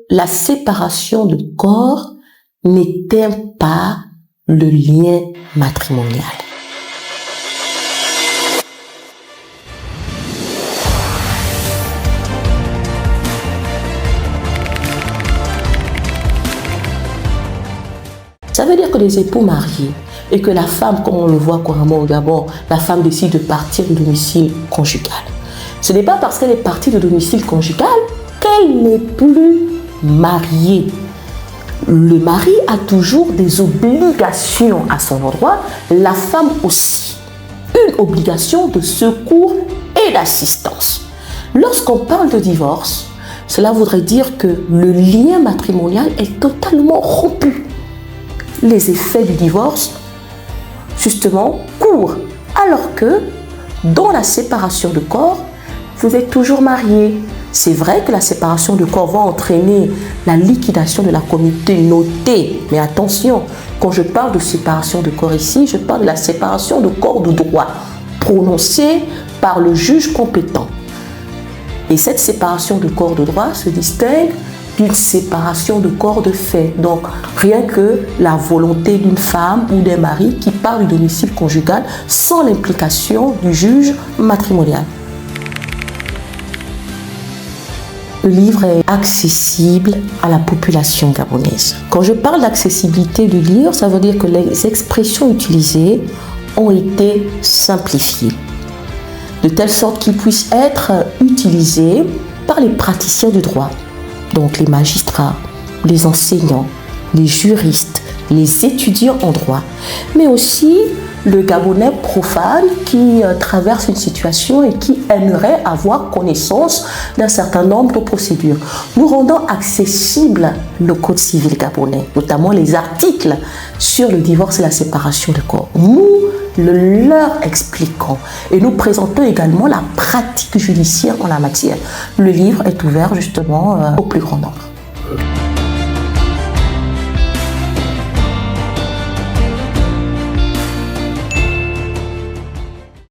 la séparation de corps n'éteint pas le lien matrimonial. Ça veut dire que les époux mariés et que la femme, comme on le voit couramment au Gabon, la femme décide de partir du domicile conjugal. Ce n'est pas parce qu'elle est partie du domicile conjugal qu'elle n'est plus mariée. Le mari a toujours des obligations à son endroit, la femme aussi. Une obligation de secours et d'assistance. Lorsqu'on parle de divorce, cela voudrait dire que le lien matrimonial est totalement rompu. Les effets du divorce, justement, courent. Alors que, dans la séparation de corps, vous êtes toujours mariés. C'est vrai que la séparation de corps va entraîner la liquidation de la communauté notée. Mais attention, quand je parle de séparation de corps ici, je parle de la séparation de corps de droit, prononcée par le juge compétent. Et cette séparation de corps de droit se distingue d'une séparation de corps de fait. Donc, rien que la volonté d'une femme ou d'un mari qui part du domicile conjugal sans l'implication du juge matrimonial. Le livre est accessible à la population gabonaise. Quand je parle d'accessibilité du livre, ça veut dire que les expressions utilisées ont été simplifiées, de telle sorte qu'il puisse être utilisé par les praticiens du droit. Donc les magistrats, les enseignants, les juristes, les étudiants en droit, mais aussi le Gabonais profane qui traverse une situation et qui aimerait avoir connaissance d'un certain nombre de procédures. Nous rendons accessible le Code civil gabonais, notamment les articles sur le divorce et la séparation de corps. Nous le leur expliquons et nous présentons également la pratique judiciaire en la matière. Le livre est ouvert justement au plus grand nombre.